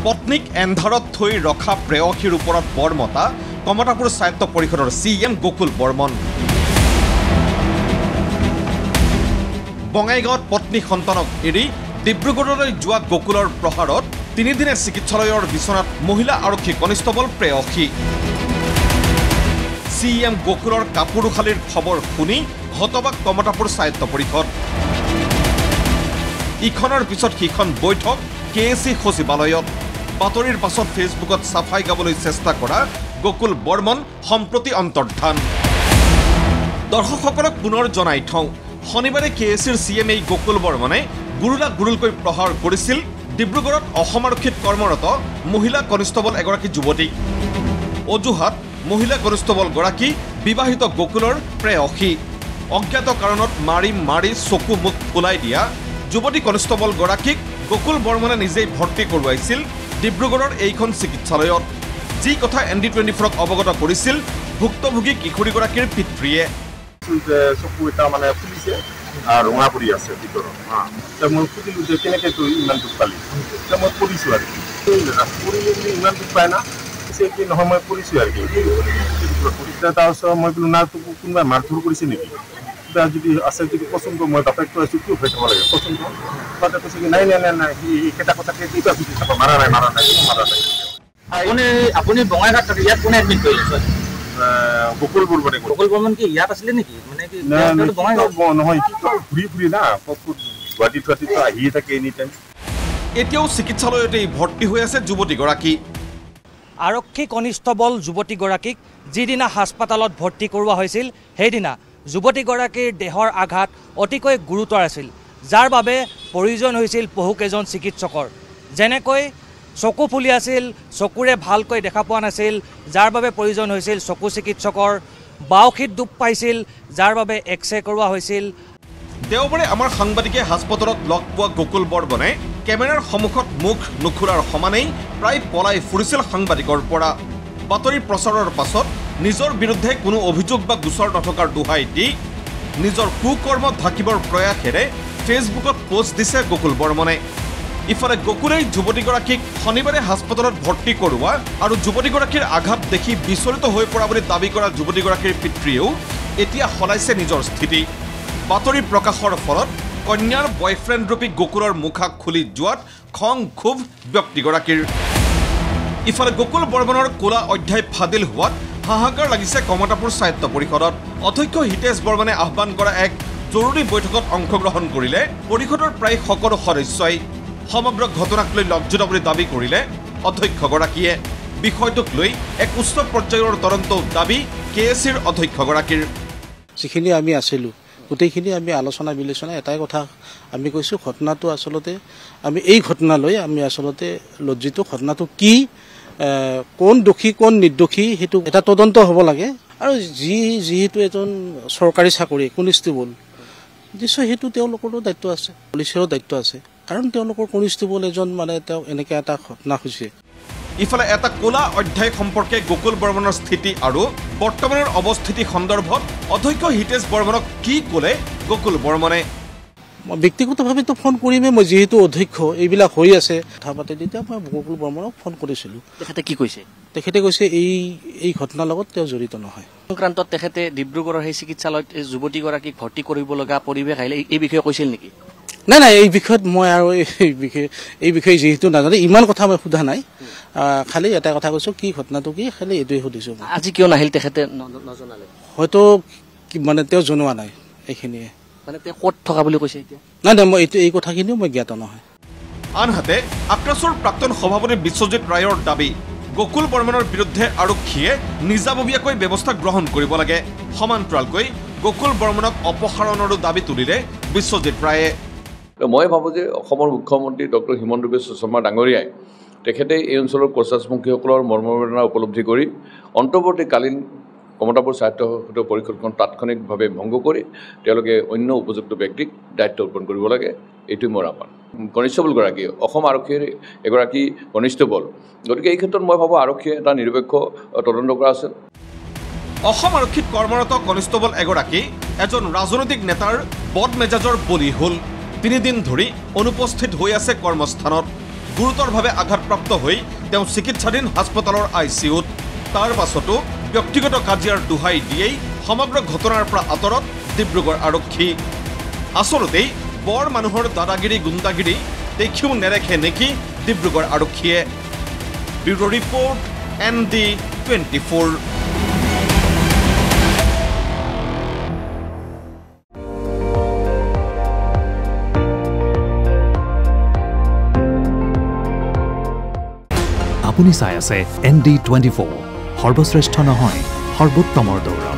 পত্নীক এন্ধাৰত থৈ ৰখা প্ৰেয়সীৰ ওপৰত বৰমতা কমতাপুৰ স্বায়ত্ত পৰিষদৰ CM গকুল বৰ্মন। বঙাইগাঁৱত পত্নী সন্তানক এৰি ডিব্ৰুগড়লৈ যোৱা গকুলৰ প্ৰহাৰত 3 দিনে চিকিৎসালয়ৰ বিচনাত মহিলা আৰক্ষী কনিষ্টবল প্ৰেয়সী। CM গকুলৰ কাপুৰুখালীৰ খবৰ শুনি হতবাক কমতাপুৰ স্বায়ত্ত পৰিষদ। ইখনৰ পিছত সিখন বৈঠক KSC সচিবালয়ত। বাতৰিৰ পাছত ফেচবুকত সাফাই গাবলৈ চেষ্টা কৰা গকুল বৰ্মন সম্প্ৰতি অন্তৰ্ধান। দৰ্শকসকলক পুনৰ জনাই থওঁ, শনিবাৰে KSCৰ CM গকুল বৰ্মনে গুৰুলকৈ প্ৰহাৰ কৰিছিল ডিব্ৰুগড়ত অসম আৰক্ষীত কৰ্মৰত মহিলা কনিষ্টবল এগৰাকী যুৱতীক। অজুহাত মহিলা কনিষ্টবল গৰাকী বিবাহিত গকুলৰ প্ৰেয়সী। অজ্ঞাত কাৰণত মাৰি চকু মুখ ফুলাই দিয়া যুৱতী কনিষ্টবল গৰাকীক গকুল বৰ্মনে নিজেই ভৰ্তি কৰোৱাইছিল ডিব্ৰুগড়ৰ এইখন চিকিৎসালয়ত। যি কথা ND24ক অৱগত কৰিছিল ভুক্তভোগী কিশোৰীগৰাকীৰ পিতৃয়ে। চকু এটা মানে ফুলিছে আৰু ৰঙা পৰি আছে ভিতৰত। মই সুধিলোঁ যে কেনেকৈ তই ইমান দুখ পালি? মই পৰিছোঁ আৰু পৰিলে বুলি ইমান দুখ পায় না কি নহয়, মই পৰিছোঁ আৰু তাৰপিছত মই বোলো না তোক কোনোবাই মাৰধৰ কৰিছে নেকি? যদি আছে যদি পচন্দ মই বাপেক কৈ আছোঁ কিয় হৈ থ'ব লাগে পচন্দ। তাতে কৈছে কি নাই সি একেটা কথাকে দুটা সুধি চাব, মাৰা নাই আপুনি বঙাইগাঁৱত ইয়াত কোনে এডমিট কৰিছে? গকুল বৰ্মনে। গকুল বৰ্মন কি ইয়াত আছিলে নেকি? মানে কি নহয়, কি ঘূৰি না গুৱাহাটীত আহিয়ে থাকে এনি টাইম। এতিয়াও চিকিৎসালয়তেই ভৰ্তি হৈ আছে যুৱতীগৰাকী। আৰক্ষী কনিষ্টবল যুৱতীগৰাকীক যিদিনা হাস্পাতালত ভৰ্তি কৰোৱা হৈছিল সেইদিনা যুৱতীগৰাকীৰ দেহৰ আঘাত অতিকৈ গুৰুতৰ আছিল, যাৰ বাবে প্ৰয়োজন হৈছিল বহুকেইজন চিকিৎসকৰ। যেনেকৈ চকু ফুলি আছিল, চকুৰে ভালকৈ দেখা পোৱা নাছিল, যাৰ বাবে প্ৰয়োজন হৈছিল চকু চিকিৎসকৰ। বাওশীত ডুব পাইছিল, যাৰ বাবে এক্সৰে কৰোৱা হৈছিল। দেওবাৰে আমাৰ সাংবাদিকে হাস্পাতালত লগ পোৱা গকুল বৰ্মনে কেমেৰাৰ সন্মুখত মুখ নুখুলাৰ সমানেই প্ৰায় পলাই ফুৰিছিল সাংবাদিকৰ পৰা। বাতৰি প্ৰচাৰৰ পাছত নিজৰ বিৰুদ্ধে কোনো অভিযোগ বা গোচৰ নথকাৰ দোহাই দি নিজৰ কুকৰ্ম ঢাকিবৰ প্ৰয়াসেৰে ফেচবুকত পোষ্ট দিছে গকুল বৰ্মনে। ইফালে গকুলেই যুৱতীগৰাকীক শনিবাৰে হাস্পাতালত ভৰ্তি কৰোৱা আৰু যুৱতীগৰাকীৰ আঘাত দেখি বিচলিত হৈ পৰা বুলি দাবী কৰা যুৱতীগৰাকীৰ পিতৃয়েও এতিয়া সলাইছে নিজৰ স্থিতি। বাতৰি প্ৰকাশৰ ফলত কন্যাৰ বয়ফ্ৰেণ্ড ৰূপী গকুলৰ মুখা খুলি যোৱাত খং ক্ষোভ ব্যক্তিগৰাকীৰ। ইফালে গকুল বৰ্মনৰ কোলা অধ্যায় ফাদিল হোৱাত হাহাকাৰ লাগিছে কমতাপুৰ স্বায়ত্ত পৰিষদত। অধ্যক্ষ হিতেশ বৰ্মনে আহ্বান কৰা এক জৰুৰী বৈঠকত অংশগ্ৰহণ কৰিলে পৰিষদৰ প্ৰায় সকলো সদস্যই। সমগ্ৰ ঘটনাক লৈ লজ্জিত বুলি দাবী কৰিলে অধ্যক্ষগৰাকীয়ে। বিষয়টোক লৈ এক উচ্চ পৰ্যায়ৰ তদন্ত দাবী KSCৰ অধ্যক্ষগৰাকীৰ। যিখিনি আমি আছিলোঁ গোটেইখিনি আমি আলোচনা বিলোচনা এটাই কথা আমি কৈছোঁ, ঘটনাটো আচলতে আমি এই ঘটনালৈ আমি আচলতে লজ্জিত। ঘটনাটো কি, কোন দোষী কোন নিৰ্দোষী সেইটো এটা তদন্ত হ'ব লাগে। আৰু যিহেতু এজন চৰকাৰী চাকৰি কনিষ্টেবল, নিশ্চয় সেইটো তেওঁলোকৰো দায়িত্ব আছে, পুলিচৰো দায়িত্ব আছে, কাৰণ তেওঁলোকৰ কনিষ্টেবল এজন মানে তেওঁ এনেকৈ এটা ঘটনা হৈছে। ইফালে এটা কোলা অধ্যায় সম্পৰ্কে গকুল বৰ্মনৰ স্থিতি আৰু বৰ্তমানৰ অৱস্থিতি সন্দৰ্ভত অধ্যক্ষ হিতেশ বৰ্মনক কি ক'লে গকুল বৰ্মনে? মই ব্যক্তিগতভাৱেতো ফোন কৰিমেই, মই যিহেতু অধ্যক্ষ এইবিলাক হৈ আছে কথা পাতি তেতিয়া মই গকুল বৰ্মনক ফোন কৰিছিলোঁ। তেখেতে কি কৈছে? তেখেতে কৈছে এই ঘটনাৰ লগত তেওঁ জড়িত নহয়। সংক্ৰান্তত তেখেতে ডিব্ৰুগড়ৰ সেই চিকিৎসালয়ত যুৱতীগৰাকীক ভৰ্তি কৰিব লগা পৰিৱেশ আহিলে এই বিষয়ে কৈছিল নেকি? নাই এই বিষয়ত মই আৰু এই বিষয়ে যিহেতু নাজানো ইমান কথা মই সোধা নাই। খালি এটা কথা কৈছোঁ, কি ঘটনাটো কি খালি এইটোৱে সুধিছোঁ। আজি কিয় নাহিল তেখেতে নজনালে? হয়তো মানে তেওঁ জনোৱা নাই এইখিনিয়ে। মানে তেওঁ ক'ত থকা বুলি কৈছে এতিয়া? নাই মই এই কথাখিনিও মই জ্ঞাত নহয়। আনহাতে আক্ৰাছৰ প্ৰাক্তন সভাপতি বিশ্বজিৎ ৰায়ৰ দাবী, গকুল বৰ্মনৰ বিৰুদ্ধে আৰক্ষীয়ে নিজাববীয়াকৈ ব্যৱস্থা গ্ৰহণ কৰিব লাগে। সমান্তৰালকৈ গকুল বৰ্মনক অপসাৰণৰো দাবী তুলিলে বিশ্বজিৎ ৰায়ে। মই ভাবোঁ যে অসমৰ মুখ্যমন্ত্ৰী ডক্টৰ হিমন্ত বিশ্ব শৰ্মা ডাঙৰীয়াই তেখেতে এই অঞ্চলৰ প্ৰশাসনমুখীসকলৰ মৰ্মবেদনা উপলব্ধি কৰি অন্তৰ্বৰ্তীকালীন কমতাপুৰ স্বায়ত্ত পৰিষদখন তাৎক্ষণিকভাৱে ভংগ কৰি তেওঁলোকে অন্য উপযুক্ত ব্যক্তিক দায়িত্ব অৰ্পণ কৰিব লাগে, এইটোৱে মোৰ আহ্বান। কনিষ্টেবলগৰাকী অসম আৰক্ষীৰ এগৰাকী কনিষ্টেবল, গতিকে এই ক্ষেত্ৰত মই ভাবোঁ আৰক্ষীয়ে এটা নিৰপেক্ষ তদন্ত কৰা আছে। অসম আৰক্ষীত কৰ্মৰত কনিষ্টেবল এগৰাকী এজন ৰাজনৈতিক নেতাৰ বদমেজাজৰ বলি হ'ল। 3 দিন ধৰি অনুপস্থিত হৈ আছে কৰ্মস্থানত। গুৰুতৰভাৱে আঘাতপ্ৰাপ্ত হৈ তেওঁ চিকিৎসাধীন হাস্পতালৰ ICUত। তাৰ পাছতো ব্যক্তিগত কাজিয়াৰ দোহাই দিয়েই সমগ্ৰ ঘটনাৰ পৰা আঁতৰত ডিব্ৰুগড় আৰক্ষী। আচলতেই বৰ মানুহৰ দাদাগিৰি গুণ্ডাগিৰি দেখিও নেৰেখে নেকি ডিব্ৰুগড় আৰক্ষীয়ে। Bureau report ND24। আপুনি চাই আছে ND24 সৰ্বশ্ৰেষ্ঠ নহয় সৰ্বোত্তমৰ দৌৰ।